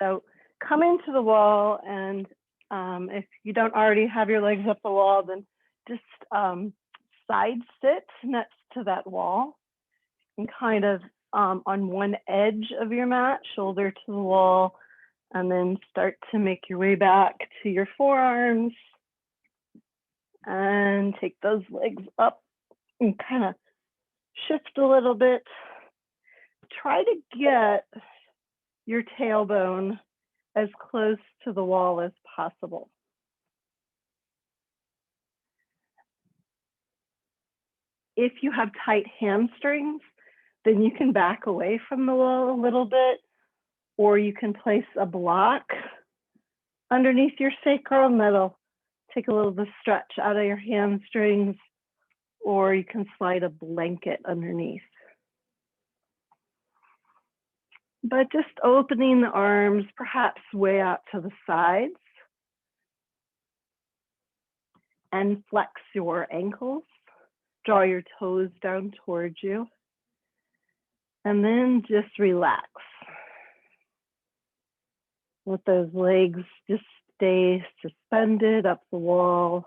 So come into the wall, and if you don't already have your legs up the wall, then just side sit next to that wall and kind of on one edge of your mat, shoulder to the wall, and then start to make your way back to your forearms and take those legs up and kind of shift a little bit. Try to get your tailbone as close to the wall as possible. If you have tight hamstrings, then you can back away from the wall a little bit, or you can place a block underneath your sacrum that'll take a little bit of stretch out of your hamstrings, or you can slide a blanket underneath. But just opening the arms, perhaps way out to the sides, and flex your ankles. Draw your toes down towards you, and then just relax. Let those legs just stay suspended up the wall.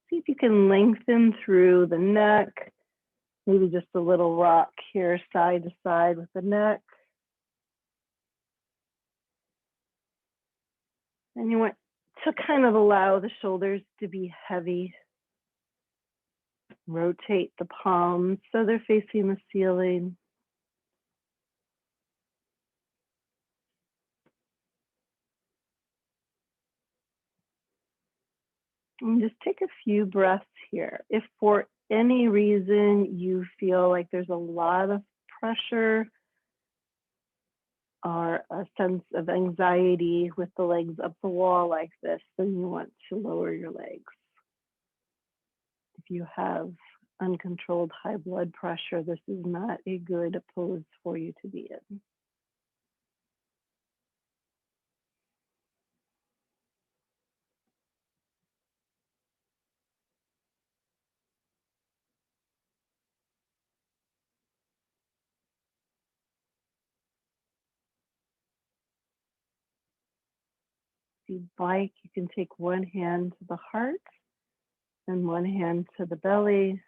See if you can lengthen through the neck, maybe just a little rock here side to side with the neck. And you want to kind of allow the shoulders to be heavy. Rotate the palms so they're facing the ceiling. And just take a few breaths here. If for any reason you feel like there's a lot of pressure or a sense of anxiety with the legs up the wall like this, then you want to lower your legs. If you have uncontrolled high blood pressure, this is not a good pose for you to be in. If you'd like, you can take one hand to the heart and one hand to the belly.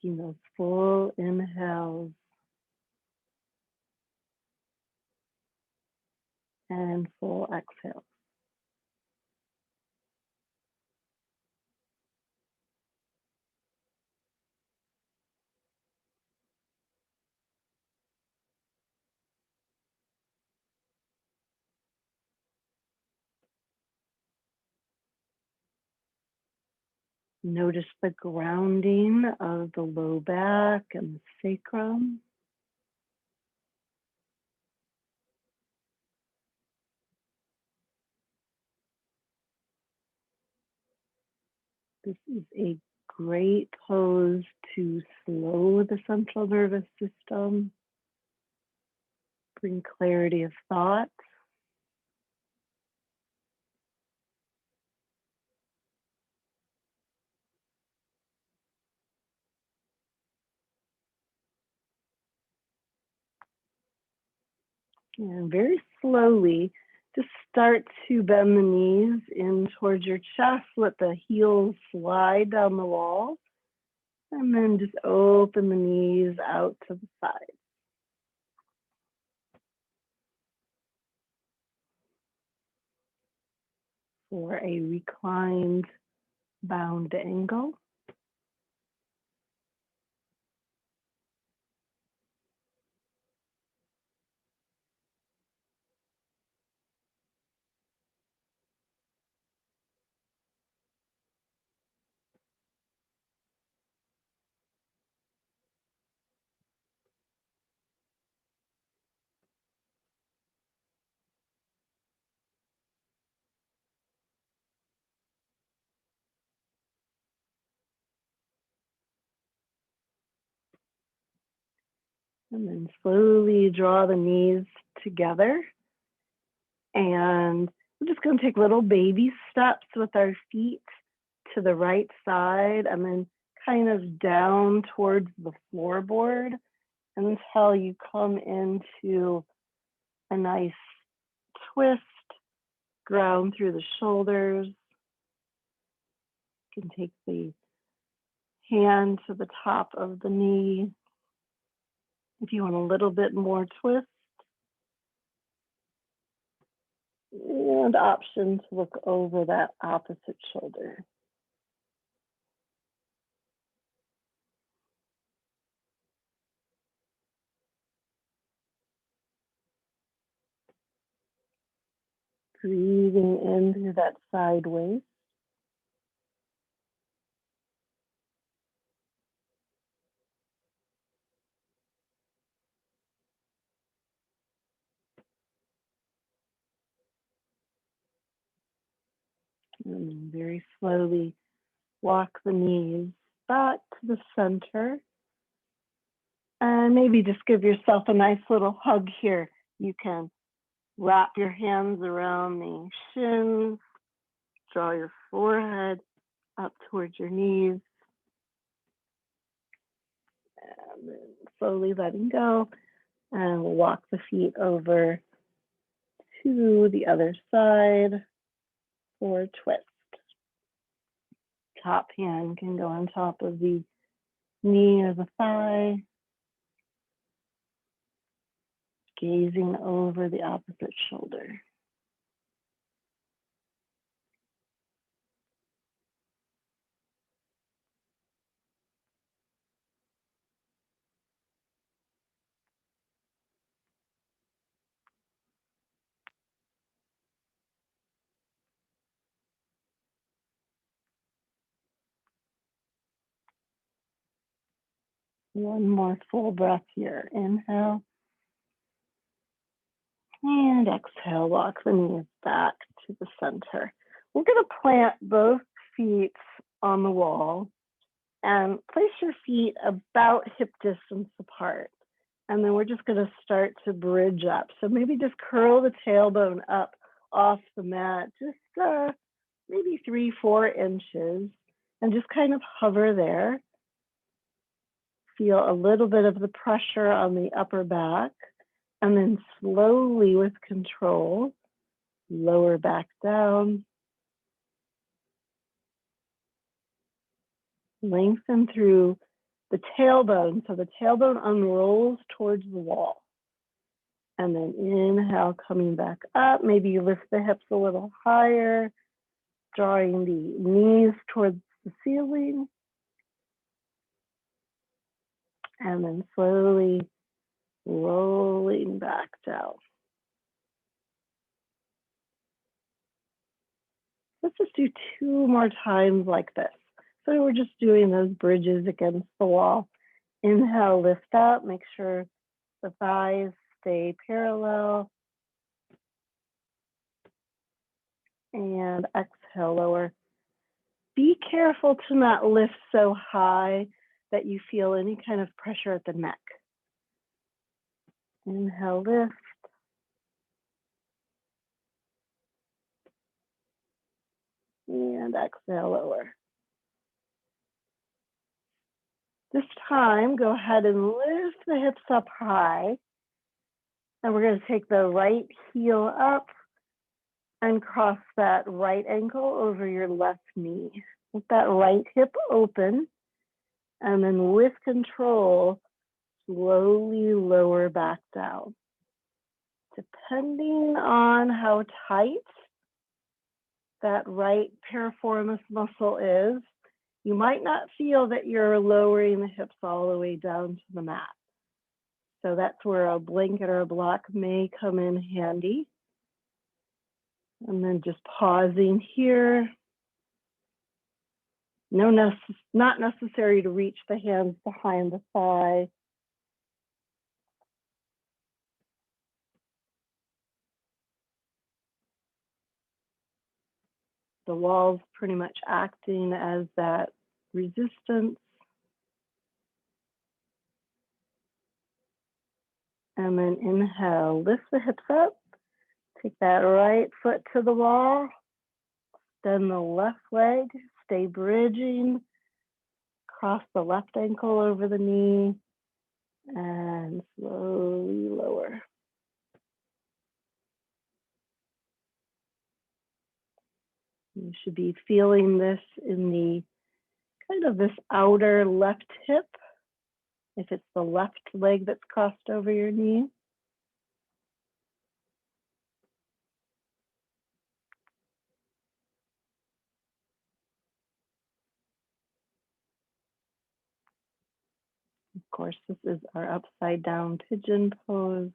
Taking those full inhales and full exhales. Notice the grounding of the low back and the sacrum. This is a great pose to slow the central nervous system, bring clarity of thought. And very slowly, just start to bend the knees in towards your chest. Let the heels slide down the wall. And then just open the knees out to the side. For a reclined bound angle. And then slowly draw the knees together and We're just going to take little baby steps with our feet to the right side and then kind of down towards the floorboard until you come into a nice twist, ground through the shoulders. You can take the hand to the top of the knee. If you want a little bit more twist, and option to look over that opposite shoulder. Breathing in through that sideways. And very slowly walk the knees back to the center. And maybe just give yourself a nice little hug here. You can wrap your hands around the shins, draw your forehead up towards your knees, and then slowly letting go. And we'll walk the feet over to the other side for a twist. Top hand can go on top of the knee or the thigh, gazing over the opposite shoulder. One more full breath here. Inhale. And exhale, walk the knees back to the center. We're going to plant both feet on the wall and place your feet about hip distance apart. And then we're just going to start to bridge up. So maybe just curl the tailbone up off the mat, just maybe 3-4 inches, and just kind of hover there. Feel a little bit of the pressure on the upper back, and then slowly with control, lower back down. Lengthen through the tailbone, so the tailbone unrolls towards the wall. And then inhale, coming back up. Maybe you lift the hips a little higher, drawing the knees towards the ceiling. And then slowly rolling back down. Let's just do 2 more times like this. So we're just doing those bridges against the wall. Inhale, lift up, make sure the thighs stay parallel. And exhale, lower. Be careful to not lift so high that you feel any kind of pressure at the neck. Inhale, lift. And exhale, lower. This time, go ahead and lift the hips up high. And we're going to take the right heel up and cross that right ankle over your left knee. With that right hip open, and then with control, slowly lower back down. Depending on how tight that right piriformis muscle is, you might not feel that you're lowering the hips all the way down to the mat. So that's where a blanket or a block may come in handy. And then just pausing here. Not necessary to reach the hands behind the thigh. The wall's pretty much acting as that resistance. And then inhale, lift the hips up, Take that right foot to the wall, then the left leg, stay bridging, cross the left ankle over the knee, and slowly lower. You should be feeling this in the kind of this outer left hip, if it's the left leg that's crossed over your knee. Of course, this is our upside down pigeon pose.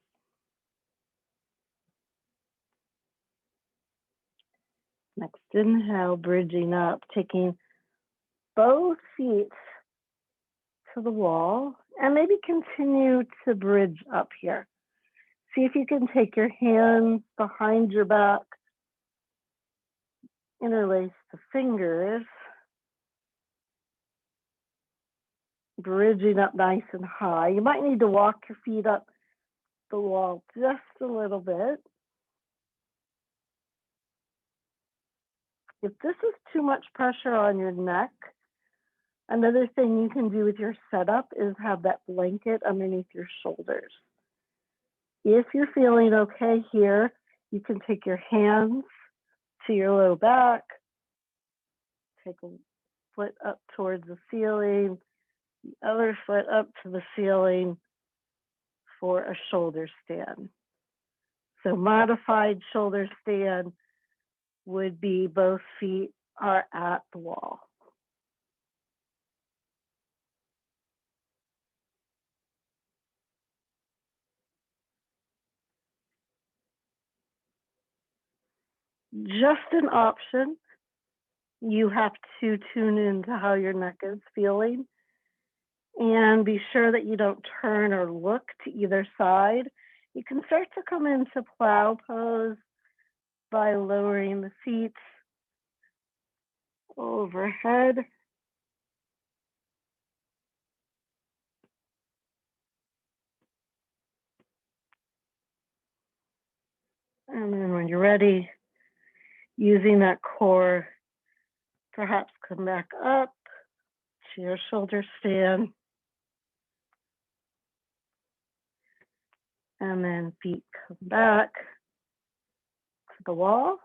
Next inhale, bridging up, taking both feet to the wall, and maybe continue to bridge up here. See if you can take your hands behind your back, interlace the fingers, bridging up nice and high. You might need to walk your feet up the wall just a little bit. If this is too much pressure on your neck, another thing you can do with your setup is have that blanket underneath your shoulders. If you're feeling okay here, you can take your hands to your low back, take a foot up towards the ceiling, the other foot up to the ceiling for a shoulder stand. So modified shoulder stand would be both feet are at the wall. Just an option. You have to tune into how your neck is feeling and be sure that you don't turn or look to either side. You can start to come into plow pose by lowering the feet overhead. And then when you're ready, using that core, perhaps come back up to your shoulder stand. And then feet come back to the wall.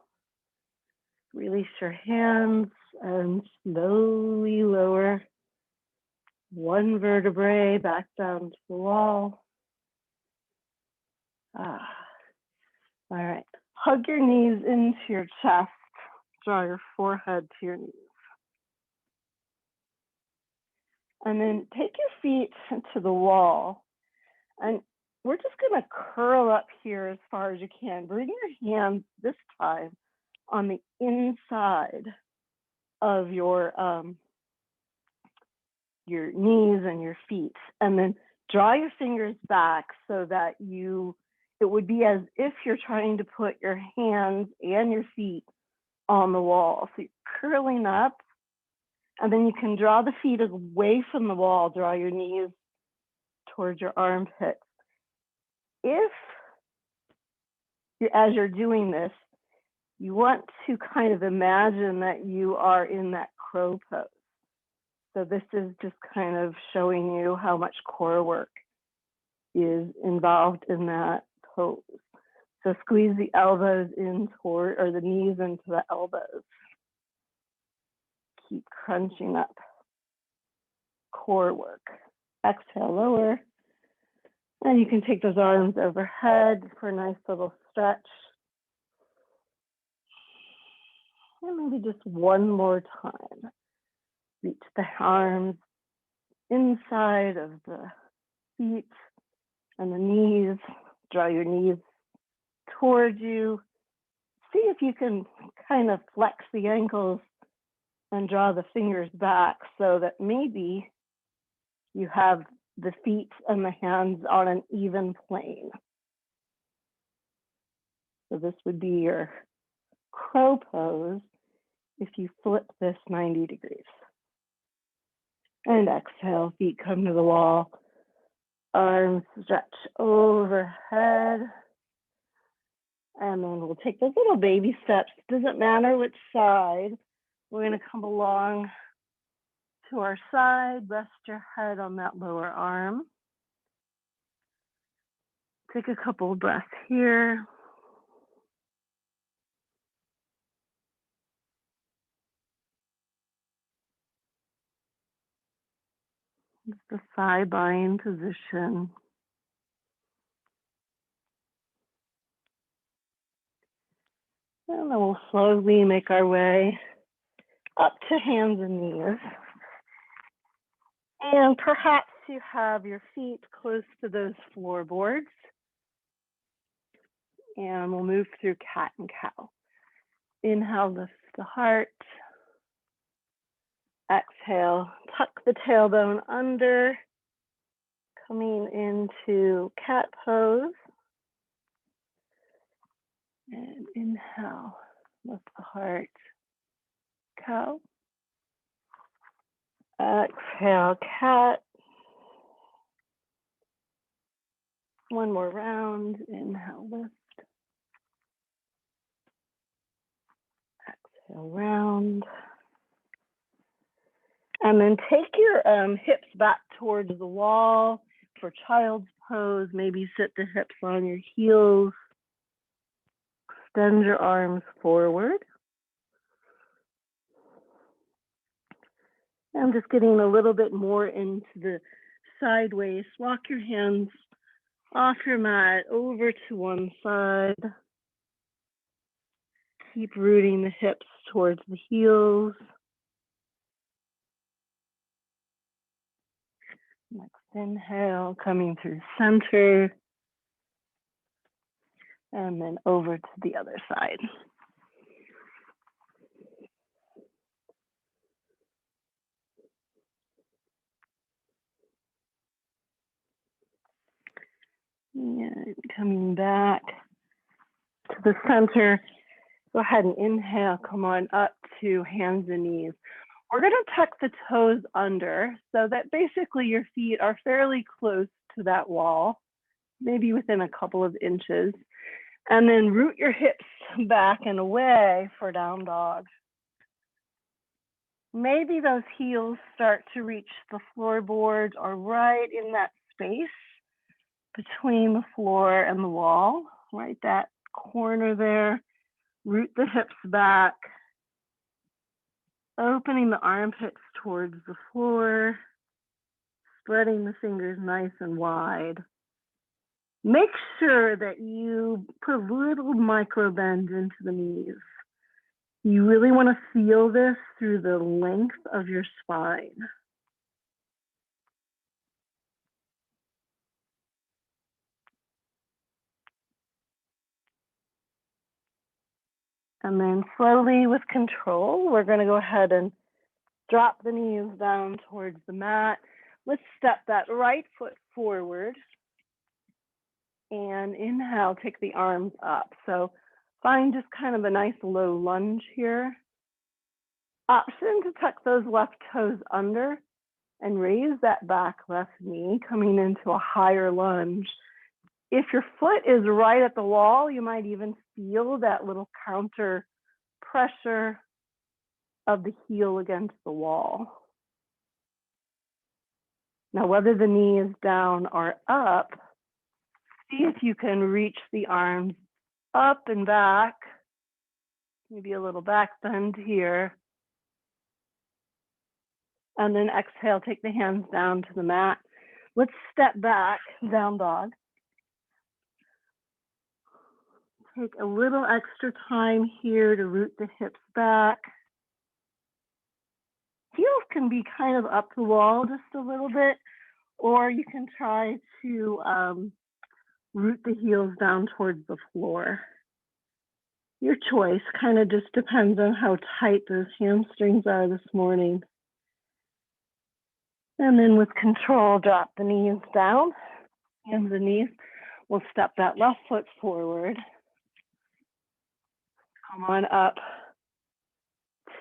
Release your hands and slowly lower one vertebrae back down to the wall. All right. Hug your knees into your chest. Draw your forehead to your knees. And then take your feet to the wall. And we're just going to curl up here as far as you can. Bring your hands this time on the inside of your knees and your feet. And then draw your fingers back so that it would be as if you're trying to put your hands and your feet on the wall. So you're curling up, and then you can draw the feet away from the wall, draw your knees towards your armpits. If, as you're doing this, you want to kind of imagine that you are in that crow pose. So this is just kind of showing you how much core work is involved in that pose. So squeeze the elbows in toward, or the knees into the elbows. Keep crunching up core work. Exhale, lower. And you can take those arms overhead for a nice little stretch. And maybe just one more time. Reach the arms inside of the feet and the knees. Draw your knees towards you. See if you can kind of flex the ankles and draw the fingers back so that maybe you have the feet and the hands on an even plane. So this would be your crow pose if you flip this 90 degrees. And exhale, feet come to the wall. Arms stretch overhead. And then we'll take those little baby steps. Doesn't matter which side. We're going to come along to our side, rest your head on that lower arm. Take a couple of breaths here. It's the thigh bind position. And then we'll slowly make our way up to hands and knees. And perhaps you have your feet close to those floorboards. And we'll move through cat and cow. Inhale, lift the heart. Exhale, tuck the tailbone under, coming into cat pose. And inhale, lift the heart, cow. Exhale, cat. One more round, inhale, lift. Exhale, round. And then take your hips back towards the wall for child's pose. Maybe sit the hips on your heels. Extend your arms forward. I'm just getting a little bit more into the sideways. Walk your hands off your mat over to one side. Keep rooting the hips towards the heels. Next inhale, coming through center. And then over to the other side. And coming back to the center. Go ahead and inhale, come on up to hands and knees. We're going to tuck the toes under so that basically your feet are fairly close to that wall, maybe within a couple of inches. And then root your hips back and away for down dog. Maybe those heels start to reach the floorboards or right in that space between the floor and the wall, right that corner there. Root the hips back, opening the armpits towards the floor, spreading the fingers nice and wide. Make sure that you put a little micro bend into the knees. You really want to feel this through the length of your spine. And then slowly with control, we're going to go ahead and drop the knees down towards the mat. Let's step that right foot forward. And inhale, take the arms up. So find just kind of a nice low lunge here. Option to tuck those left toes under and raise that back left knee, coming into a higher lunge. If your foot is right at the wall, you might even feel that little counter pressure of the heel against the wall. Now, whether the knee is down or up, see if you can reach the arms up and back, maybe a little back bend here. And then exhale, take the hands down to the mat. Let's step back, down dog. Take a little extra time here to root the hips back. Heels can be kind of up the wall just a little bit, or you can try to root the heels down towards the floor. Your choice, kind of just depends on how tight those hamstrings are this morning. And then with control, drop the knees down, hands and knees. We'll step that left foot forward. Come on up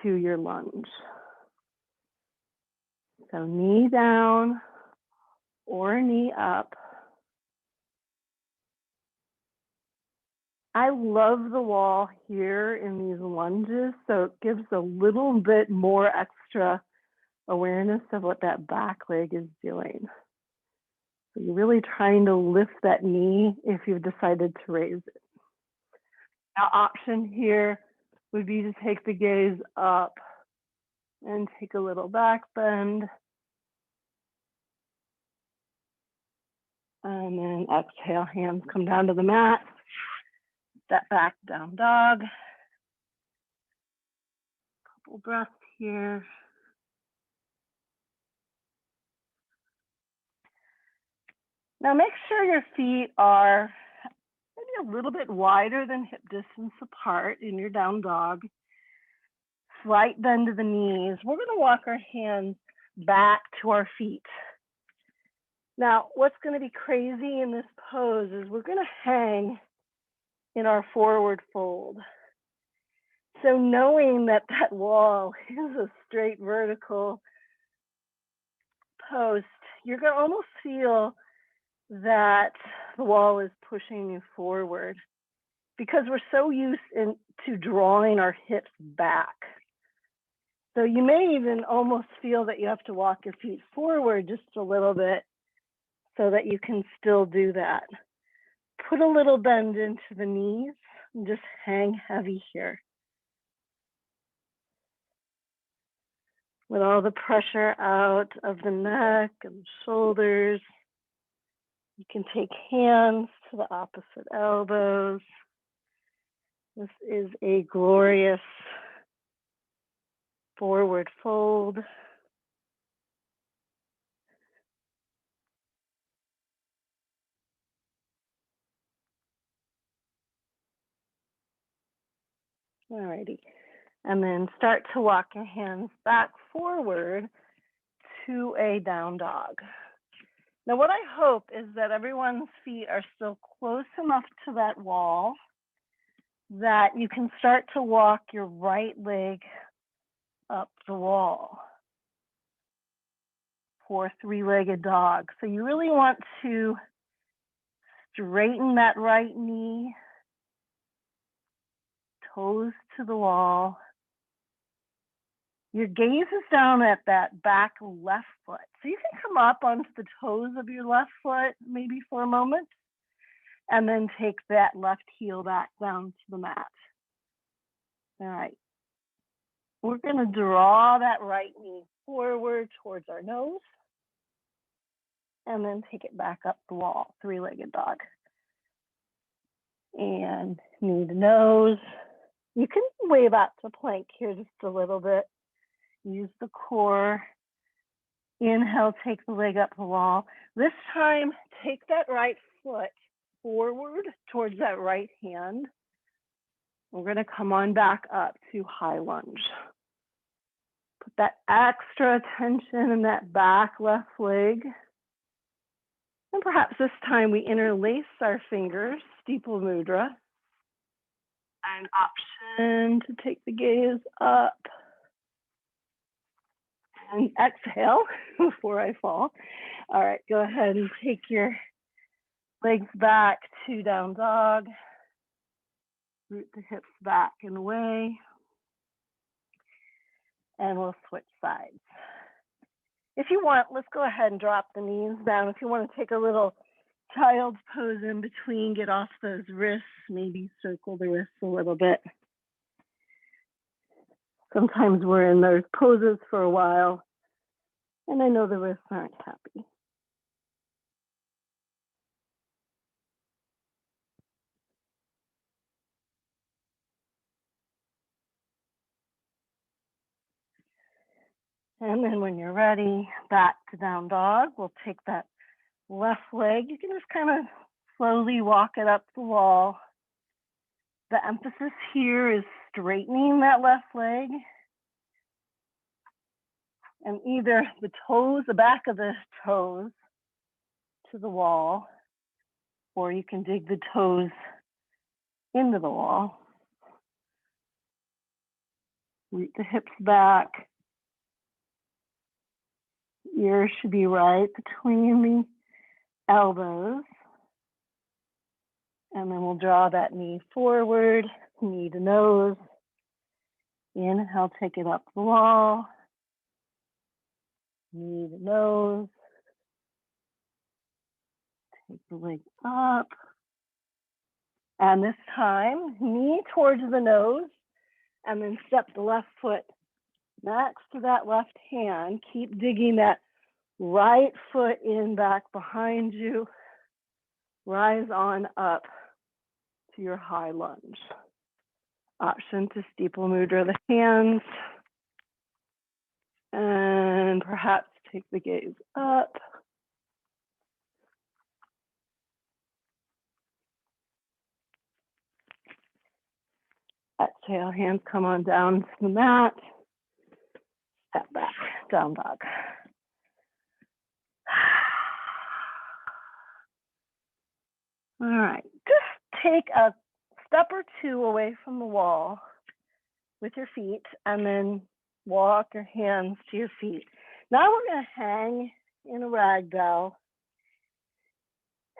to your lunge. So knee down or knee up. I love the wall here in these lunges, so it gives a little bit more extra awareness of what that back leg is doing. So you're really trying to lift that knee if you've decided to raise it. Now, option here would be to take the gaze up and take a little back bend. And then exhale, hands come down to the mat. Step back, down dog. Couple breaths here. Now make sure your feet are maybe a little bit wider than hip distance apart in your down dog. Slight bend to the knees. We're going to walk our hands back to our feet. Now, what's going to be crazy in this pose is we're going to hang in our forward fold. So knowing that that wall is a straight vertical post, you're going to almost feel that the wall is pushing you forward because we're so used to drawing our hips back. So you may even almost feel that you have to walk your feet forward just a little bit so that you can still do that. Put a little bend into the knees and just hang heavy here. With all the pressure out of the neck and shoulders, you can take hands to the opposite elbows. This is a glorious forward fold. Alrighty. And then start to walk your hands back forward to a down dog. Now what I hope is that everyone's feet are still close enough to that wall that you can start to walk your right leg up the wall for three-legged dog. So you really want to straighten that right knee, toes to the wall. Your gaze is down at that back left foot. So you can come up onto the toes of your left foot maybe for a moment, and then take that left heel back down to the mat. All right. We're going to draw that right knee forward towards our nose, and then take it back up the wall, three-legged dog. And knee to nose. You can wave out to plank here just a little bit. Use the core. Inhale, take the leg up the wall. This time, take that right foot forward towards that right hand. We're going to come on back up to high lunge. Put that extra attention in that back left leg. And perhaps this time we interlace our fingers, steeple mudra. An option to take the gaze up. And exhale before I fall. All right, go ahead and take your legs back to down dog. Root the hips back and away. And we'll switch sides. If you want, let's go ahead and drop the knees down. If you want to take a little child's pose in between, get off those wrists, maybe circle the wrists a little bit. Sometimes we're in those poses for a while, and I know the wrists aren't happy. And then when you're ready, back to down dog. We'll take that left leg. You can just kind of slowly walk it up the wall. The emphasis here is straightening that left leg. And either the toes, the back of the toes to the wall, or you can dig the toes into the wall. Root the hips back. Ears should be right between the elbows. And then we'll draw that knee forward, knee to nose. Inhale, take it up the wall. Knee to nose. Take the leg up. And this time, knee towards the nose, and then step the left foot next to that left hand. Keep digging that right foot in back behind you. Rise on up to your high lunge. Option to steeple mudra the hands. And perhaps take the gaze up. Exhale, hands come on down to the mat. Step back, down dog. All right, just take a step or two away from the wall with your feet and then walk your hands to your feet. Now we're going to hang in a ragdoll,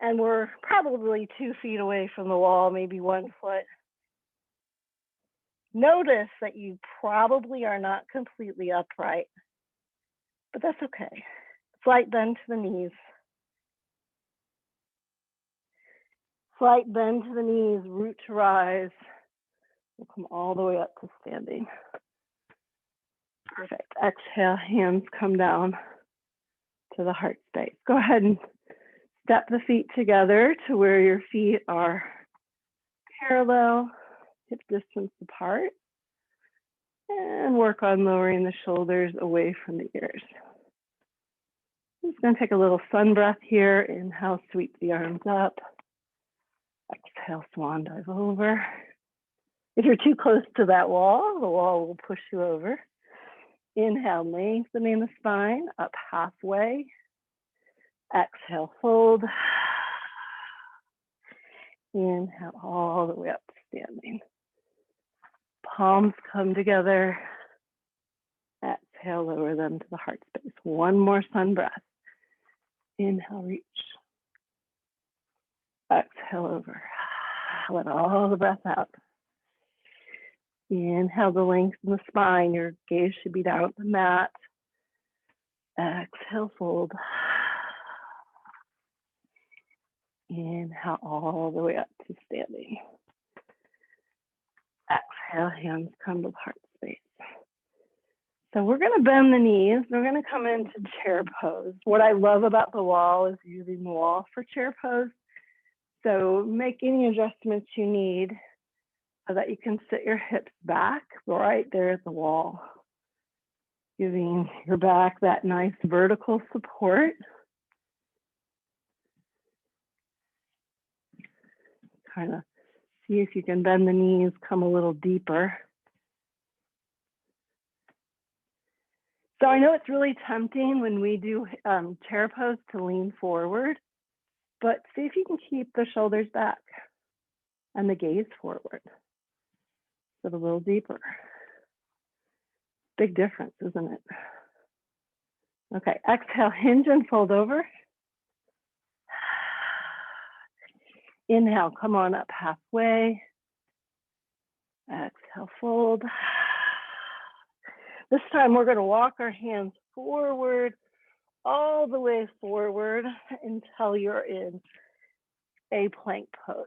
and we're probably 2 feet away from the wall, maybe 1 foot. Notice that you probably are not completely upright, but that's okay. Slight bend to the knees. Slight bend to the knees, root to rise. We'll come all the way up to standing. Perfect. Exhale, hands come down to the heart space. Go ahead and step the feet together to where your feet are parallel, hip distance apart, and work on lowering the shoulders away from the ears. I'm just going to take a little sun breath here. Inhale, sweep the arms up. Exhale, swan dive over. If you're too close to that wall, the wall will push you over. Inhale, lengthening the spine up halfway. Exhale, fold. Inhale all the way up to standing. Palms come together. Exhale, lower them to the heart space. One more sun breath. Inhale, reach. Exhale over. Let all the breath out. Inhale to lengthen the spine. Your gaze should be down at the mat. Exhale, fold. Inhale all the way up to standing. Exhale, hands come to the heart space. So we're going to bend the knees. We're going to come into chair pose. What I love about the wall is using the wall for chair pose. So make any adjustments you need so that you can sit your hips back right there at the wall, giving your back that nice vertical support. Kind of see if you can bend the knees, come a little deeper. So I know it's really tempting when we do chair pose to lean forward, but see if you can keep the shoulders back and the gaze forward. So a little deeper. Big difference, isn't it? Okay, exhale, hinge and fold over. Inhale, come on up halfway. Exhale, fold. This time we're going to walk our hands forward, all the way forward until you're in a plank pose.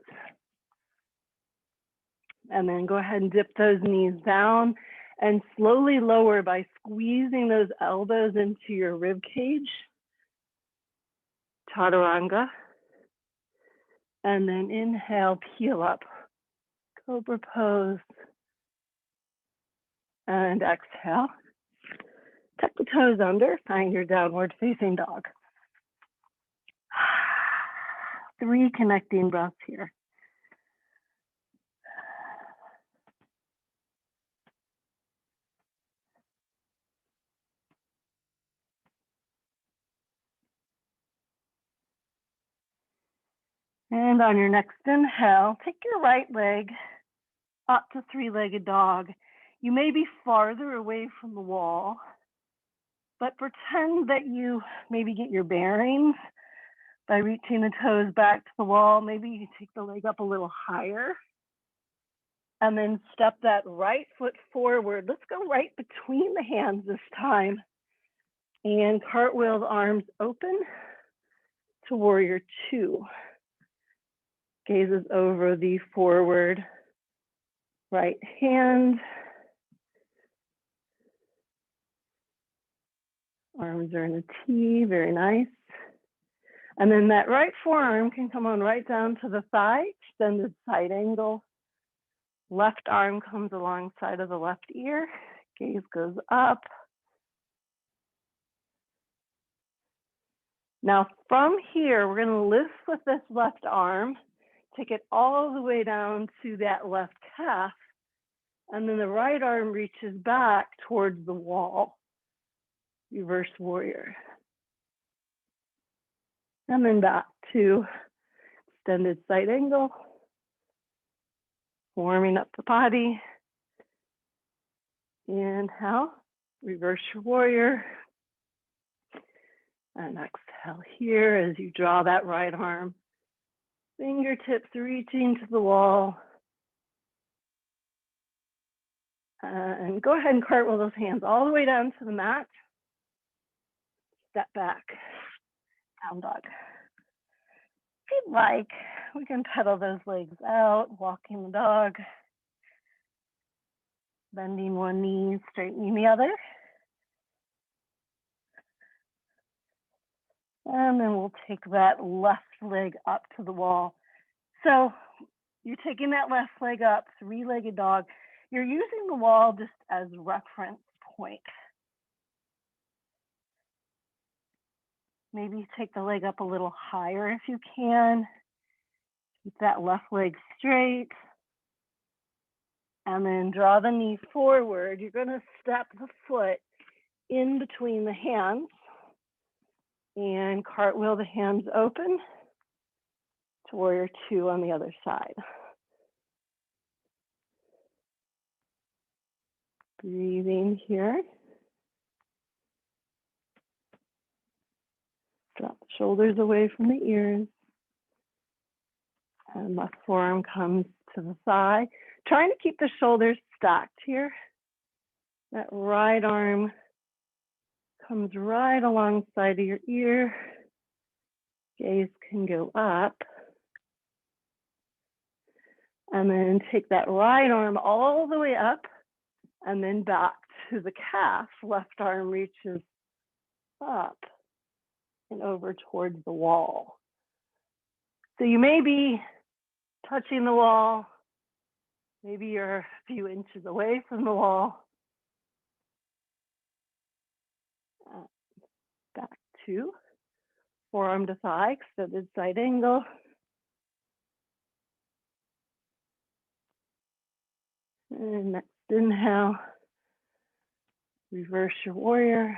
And then go ahead and dip those knees down and slowly lower by squeezing those elbows into your rib cage. Chaturanga. And then inhale, peel up. Cobra pose. And exhale. Tuck the toes under, find your downward facing dog. 3 connecting breaths here. And on your next inhale, take your right leg up to 3-legged dog. You may be farther away from the wall, but pretend that you maybe get your bearings by reaching the toes back to the wall. Maybe you take the leg up a little higher and then step that right foot forward. Let's go right between the hands this time. And cartwheel the arms open to warrior two. Gazes over the forward right hand. Arms are in a T, very nice. And then that right forearm can come on right down to the thigh, extended side angle. Left arm comes alongside of the left ear. Gaze goes up. Now from here, we're gonna lift with this left arm, take it all the way down to that left calf, and then the right arm reaches back towards the wall. Reverse warrior. And then back to extended side angle. Warming up the body. Inhale, reverse your warrior. And exhale here as you draw that right arm. Fingertips reaching to the wall. And go ahead and cartwheel those hands all the way down to the mat. Step back, down dog. If you'd like, we can pedal those legs out, walking the dog. Bending one knee, straightening the other. And then we'll take that left leg up to the wall. So you're taking that left leg up, three-legged dog. You're using the wall just as reference point. Maybe take the leg up a little higher if you can. Keep that left leg straight. And then draw the knee forward. You're going to step the foot in between the hands and cartwheel the hands open to warrior two on the other side. Breathing here. Drop the shoulders away from the ears. And left forearm comes to the thigh. Trying to keep the shoulders stacked here. That right arm comes right alongside of your ear. Gaze can go up. And then take that right arm all the way up and then back to the calf. Left arm reaches up and over towards the wall. So you may be touching the wall. Maybe you're a few inches away from the wall. Back to forearm to thigh, extended side angle. And next inhale, reverse your warrior.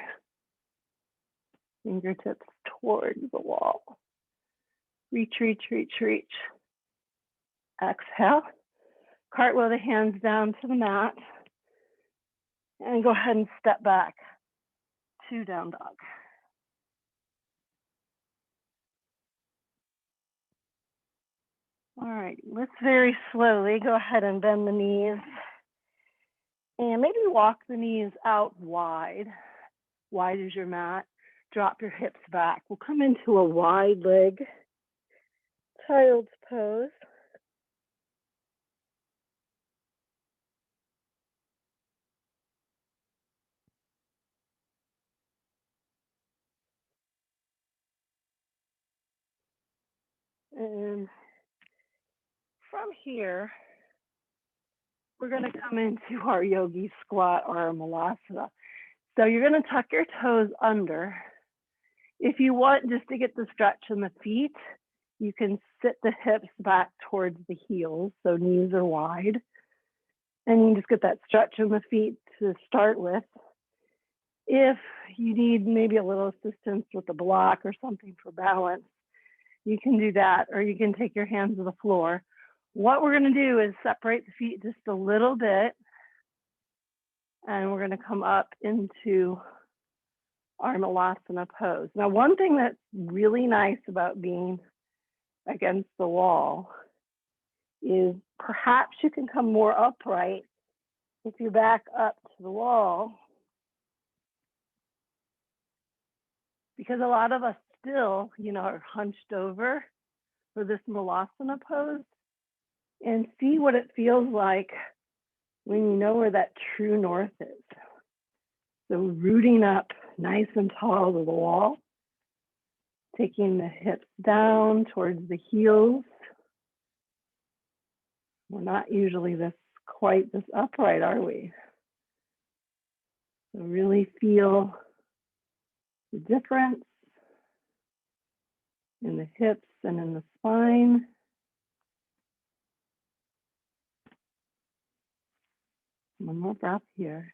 Fingertips towards the wall. Reach, reach, reach, reach. Exhale. Cartwheel the hands down to the mat. And go ahead and step back to down dog. All right, let's very slowly go ahead and bend the knees. And maybe walk the knees out wide as your mat. Drop your hips back. We'll come into a wide leg, child's pose. And from here, we're going to come into our yogi squat or our malasana. So you're going to tuck your toes under. If you want just to get the stretch in the feet, you can sit the hips back towards the heels, so knees are wide. And you can just get that stretch in the feet to start with. If you need maybe a little assistance with a block or something for balance, you can do that, or you can take your hands to the floor. What we're going to do is separate the feet just a little bit, and we're going to come up into our Malasana pose. Now, one thing that's really nice about being against the wall is perhaps you can come more upright if you back up to the wall, because a lot of us still, are hunched over for this Malasana pose, and see what it feels like when you know where that true north is. So rooting up nice and tall to the wall, taking the hips down towards the heels. We're not usually quite this upright, are we? So really feel the difference in the hips and in the spine. One more breath here.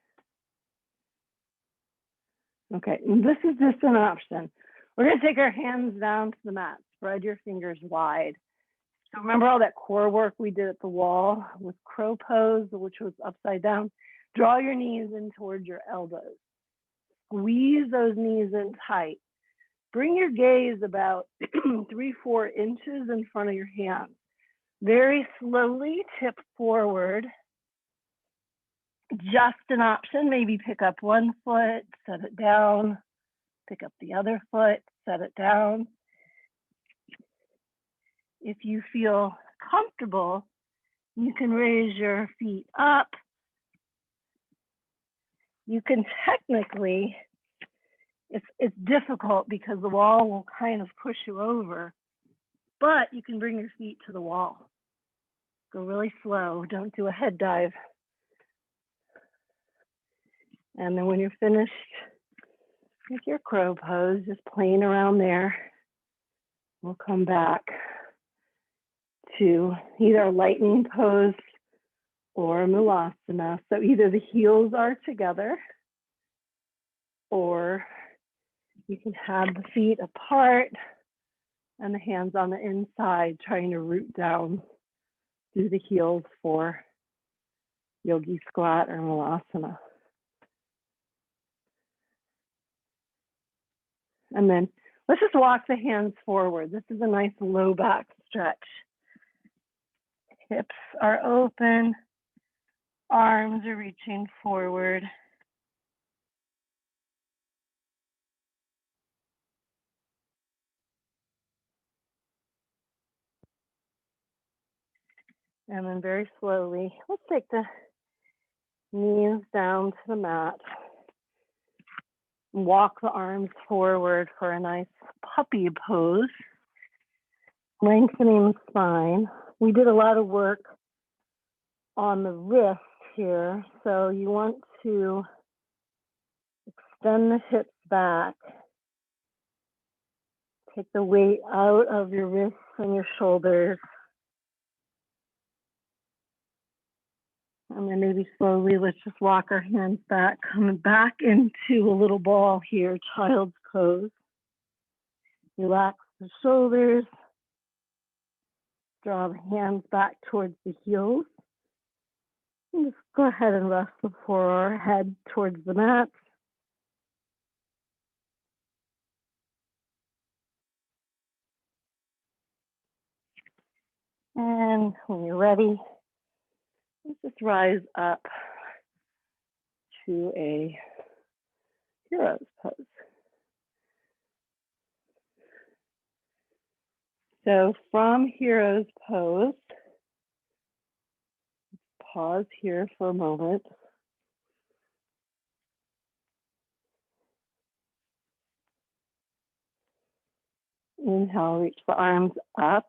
Okay, and this is just an option. We're going to take our hands down to the mat. Spread your fingers wide. So remember all that core work we did at the wall with crow pose, which was upside down? Draw your knees in towards your elbows. Squeeze those knees in tight. Bring your gaze about 3-4 inches in front of your hands. Very slowly tip forward. Just an option, maybe pick up one foot, set it down, pick up the other foot, set it down. If you feel comfortable, you can raise your feet up. You can technically, it's difficult because the wall will kind of push you over, but you can bring your feet to the wall. Go really slow, don't do a head dive. And then when you're finished with your crow pose, just playing around there, we'll come back to either a lightning pose or Mulasana. So either the heels are together, or you can have the feet apart and the hands on the inside, trying to root down through the heels for yogi squat or Mulasana. And then let's just walk the hands forward. This is a nice low back stretch. Hips are open, arms are reaching forward. And then very slowly, let's take the knees down to the mat. Walk the arms forward for a nice puppy pose, lengthening the spine. We did a lot of work on the wrist here, so you want to extend the hips back. Take the weight out of your wrists and your shoulders. And then maybe slowly, let's just walk our hands back, coming back into a little ball here, child's pose. Relax the shoulders. Draw the hands back towards the heels. And just go ahead and rest the forehead towards the mat. And when you're ready, let's just rise up to a hero's pose. So from hero's pose, pause here for a moment. Inhale, reach the arms up.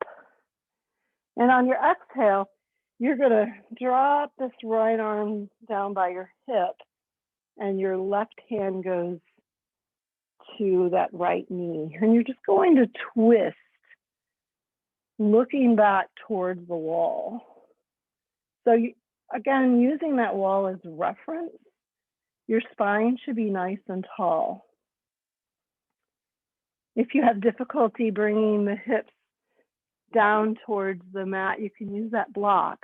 And on your exhale, you're going to drop this right arm down by your hip, and your left hand goes to that right knee. And you're just going to twist, looking back towards the wall. So again, using that wall as reference, your spine should be nice and tall. If you have difficulty bringing the hips down towards the mat, you can use that block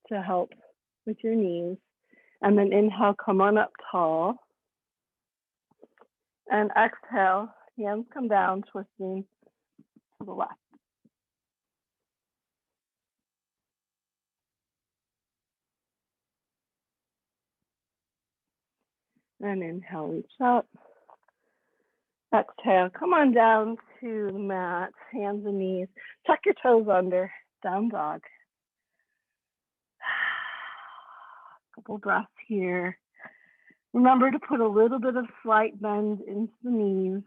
to help with your knees. And then inhale, come on up tall. And exhale, hands come down, twisting to the left. And inhale, reach up. Exhale, come on down to the mat, hands and knees. Tuck your toes under, down dog. Couple breaths here. Remember to put a little bit of slight bend into the knees.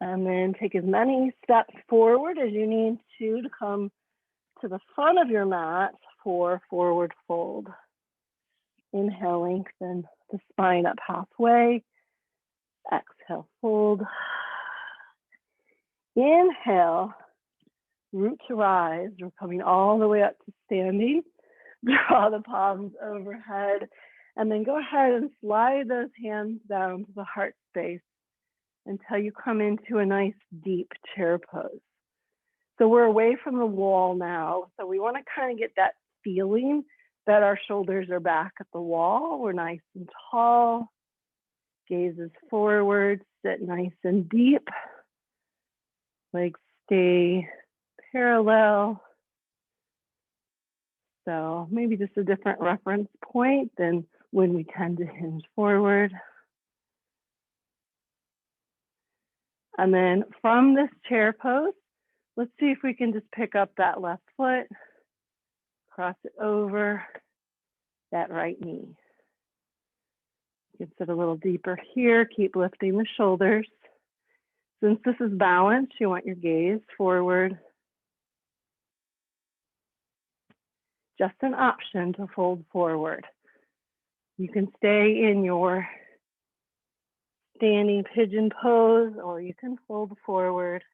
And then take as many steps forward as you need to come to the front of your mat for forward fold. Inhale, lengthen the spine up halfway. Exhale, fold. Inhale, root to rise. We're coming all the way up to standing. Draw the palms overhead. And then go ahead and slide those hands down to the heart space until you come into a nice deep chair pose. So we're away from the wall now. So we want to kind of get that feeling that our shoulders are back at the wall. We're nice and tall. Gazes forward, sit nice and deep. Legs stay parallel. So maybe just a different reference point than when we tend to hinge forward. And then from this chair pose, let's see if we can just pick up that left foot, cross it over that right knee. You can sit a little deeper here, keep lifting the shoulders. Since this is balanced, you want your gaze forward. Just an option to fold forward. You can stay in your standing pigeon pose, or you can fold forward.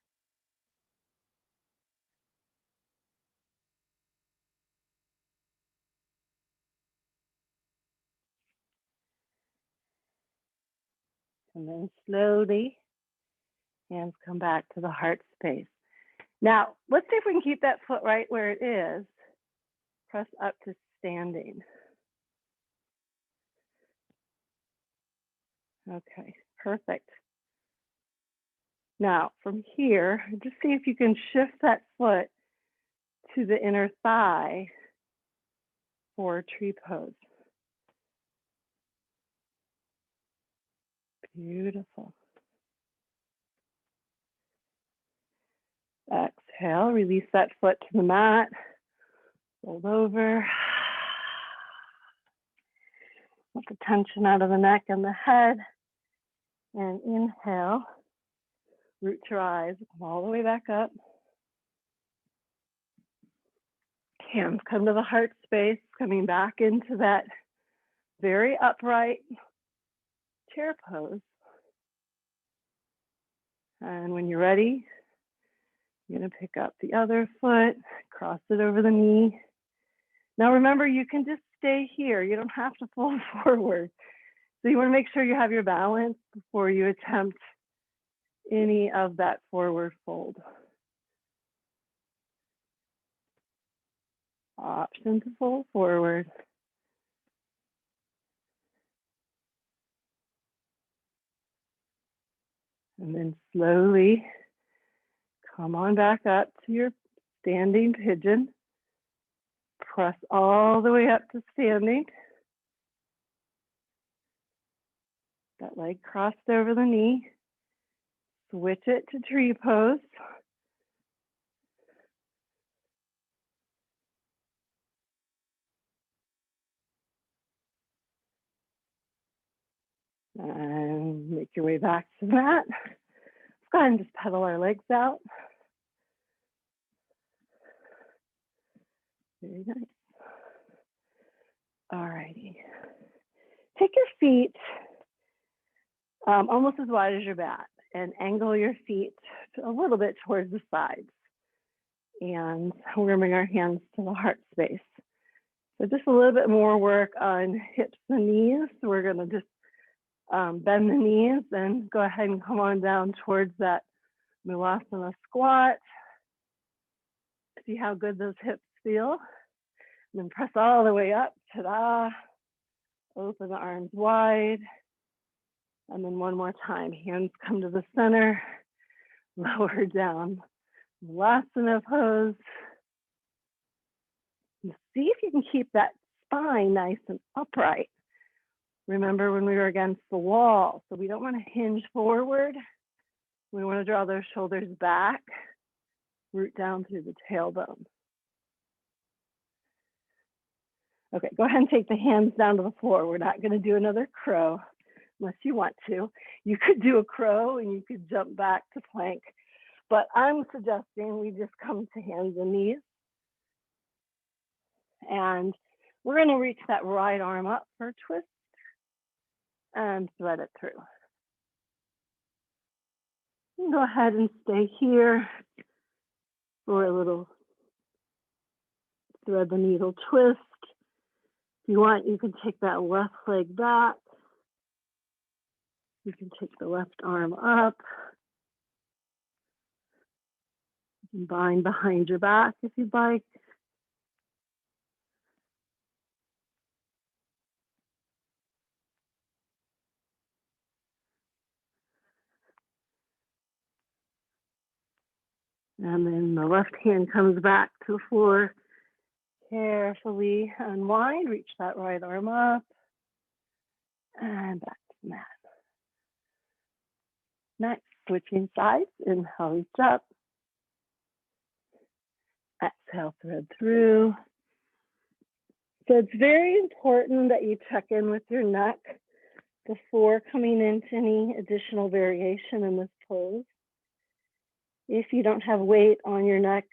And then slowly, hands come back to the heart space. Now, let's see if we can keep that foot right where it is. Press up to standing. Okay, perfect. Now, from here, just see if you can shift that foot to the inner thigh for tree pose. Beautiful. Exhale, release that foot to the mat. Fold over. Let the tension out of the neck and the head. And inhale, root to rise, come all the way back up. Hands come to the heart space, coming back into that very upright chair pose. And when you're ready, you're going to pick up the other foot, cross it over the knee. Now remember, you can just stay here. You don't have to fold forward. So you want to make sure you have your balance before you attempt any of that forward fold. Option to fold forward. And then slowly come on back up to your standing pigeon. Press all the way up to standing. That leg crossed over the knee. Switch it to tree pose. And make your way back to that. Let's go ahead and just pedal our legs out. Very nice. All righty. Take your feet almost as wide as your mat and angle your feet a little bit towards the sides. And we're going to bring our hands to the heart space. So just a little bit more work on hips and knees. So we're going to just bend the knees and go ahead and come on down towards that Mulasana squat. See how good those hips feel. And then press all the way up, ta-da. Open the arms wide. And then one more time, hands come to the center, lower down. Lasana pose. And see if you can keep that spine nice and upright. Remember when we were against the wall, so we don't want to hinge forward. We want to draw those shoulders back, root down through the tailbone. Okay, go ahead and take the hands down to the floor. We're not going to do another crow unless you want to. You could do a crow and you could jump back to plank, but I'm suggesting we just come to hands and knees. And we're going to reach that right arm up for a twist and thread it through. You can go ahead and stay here for a little thread the needle twist. If you want, you can take that left leg back. You can take the left arm up. You can bind behind your back if you'd like. And then the left hand comes back to the floor. Carefully unwind, reach that right arm up. And back to the mat. Next, switching sides. Inhale, reach up. Exhale, thread through. So it's very important that you check in with your neck before coming into any additional variation in this pose. If you don't have weight on your neck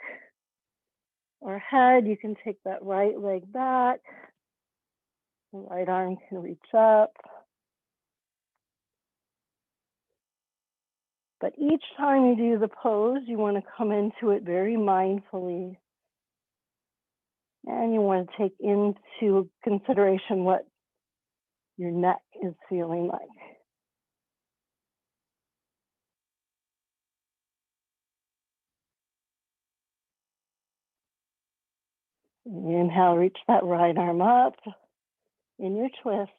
or head, you can take that right leg back. The right arm can reach up. But each time you do the pose, you want to come into it very mindfully. And you want to take into consideration what your neck is feeling like. Inhale, reach that right arm up in your twist.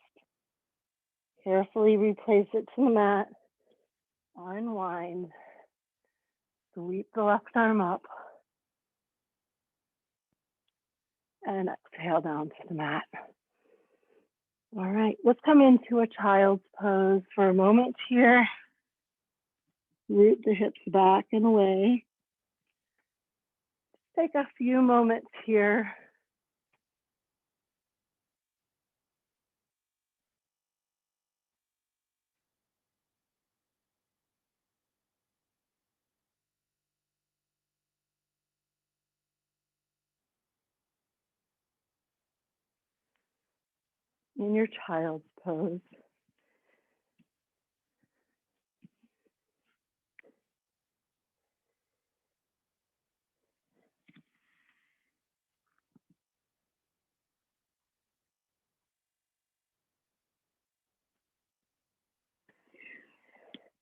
Carefully replace it to the mat. Unwind. Sweep the left arm up. And exhale down to the mat. All right, let's come into a child's pose for a moment here. Root the hips back and away. Take a few moments here. In your child's pose.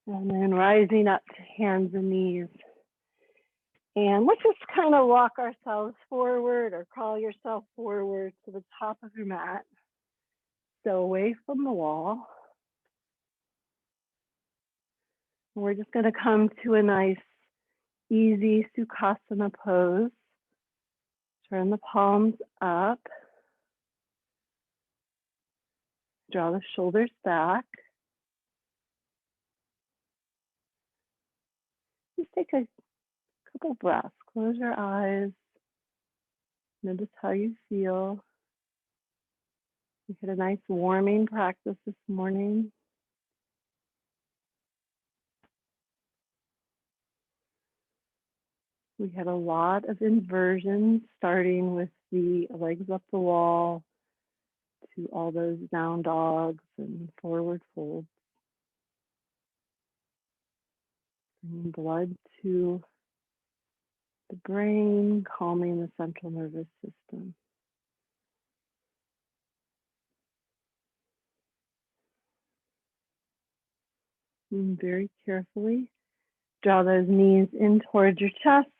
And then rising up to hands and knees. And let's just kind of walk ourselves forward or crawl yourself forward to the top of your mat. So away from the wall. And we're just going to come to a nice, easy Sukhasana pose. Turn the palms up. Draw the shoulders back. Just take a couple breaths. Close your eyes. Notice how you feel. We had a nice warming practice this morning. We had a lot of inversions, starting with the legs up the wall to all those down dogs and forward folds. Bringing blood to the brain, calming the central nervous system. And very carefully, draw those knees in towards your chest.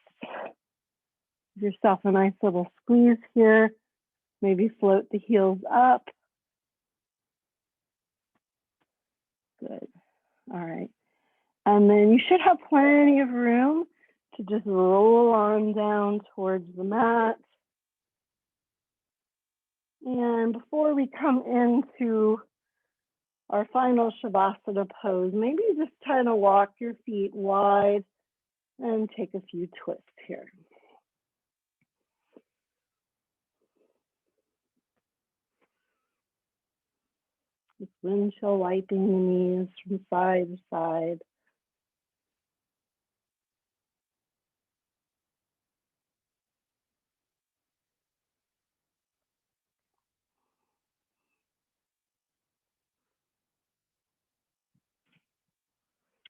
Give yourself a nice little squeeze here. Maybe float the heels up. Good. All right. And then you should have plenty of room to just roll on down towards the mat. And before we come into our final Shavasana pose, maybe just kind of walk your feet wide and take a few twists here. Just windshield wiping the knees from side to side.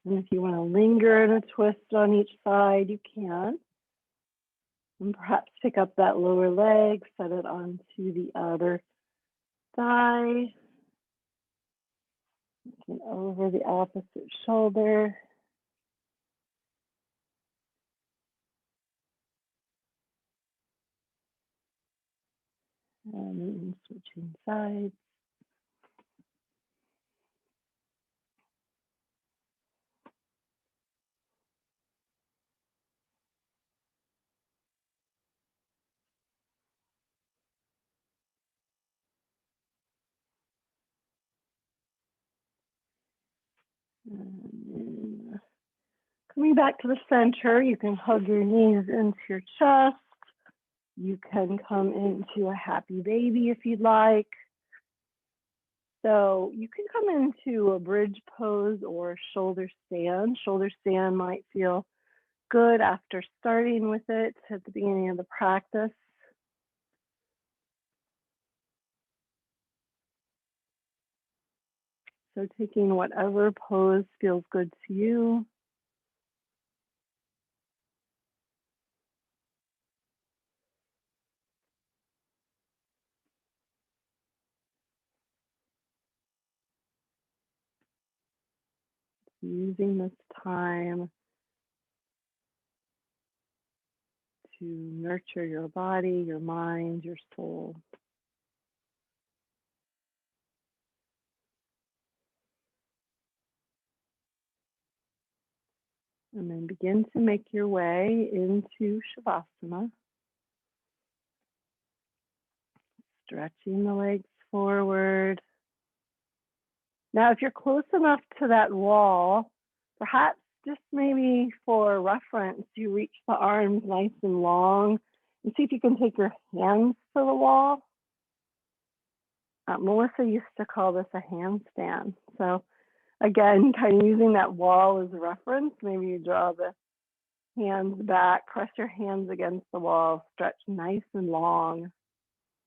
And if you want to linger in a twist on each side, you can. And perhaps pick up that lower leg, set it onto the other thigh, and over the opposite shoulder. And switching sides. And coming back to the center, you can hug your knees into your chest. You can come into a happy baby if you'd like. So you can come into a bridge pose or shoulder stand. Shoulder stand might feel good after starting with it at the beginning of the practice. So taking whatever pose feels good to you. Using this time to nurture your body, your mind, your soul. And then begin to make your way into Shavasana. Stretching the legs forward. Now, if you're close enough to that wall, perhaps just maybe for reference, you reach the arms nice and long and see if you can take your hands to the wall. Melissa used to call this a handstand. So again, kind of using that wall as a reference, maybe you draw the hands back, press your hands against the wall, stretch nice and long.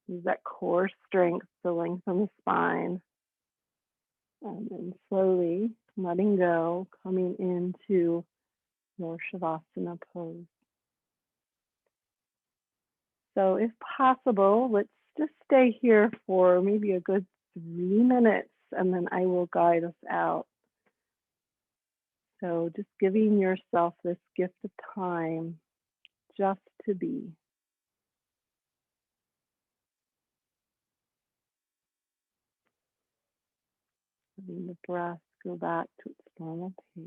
Use that core strength to lengthen the spine. And then slowly letting go, coming into your Shavasana pose. So if possible, let's just stay here for maybe a good 3 minutes, and then I will guide us out. So just giving yourself this gift of time just to be. Letting the breath go back to its normal pace.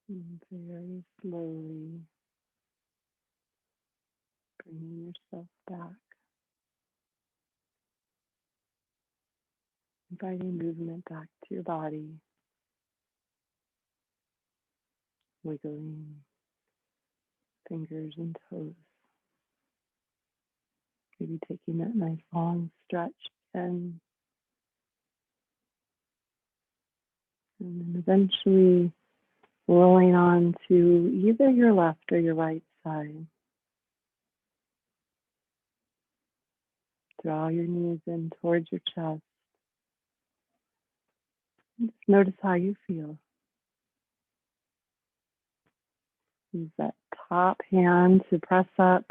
And very slowly bringing yourself back, inviting movement back to your body, wiggling fingers and toes. Maybe taking that nice long stretch and then eventually rolling on to either your left or your right side. Draw your knees in towards your chest. And just notice how you feel. Use that top hand to press up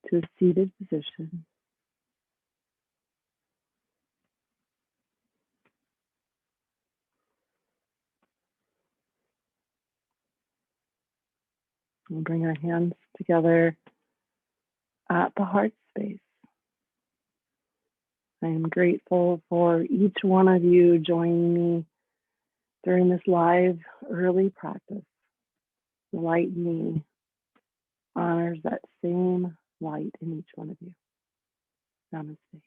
to a seated position. And bring our hands together at the heart space. I am grateful for each one of you joining me during this live early practice. The light in me honors that same light in each one of you. Namaste.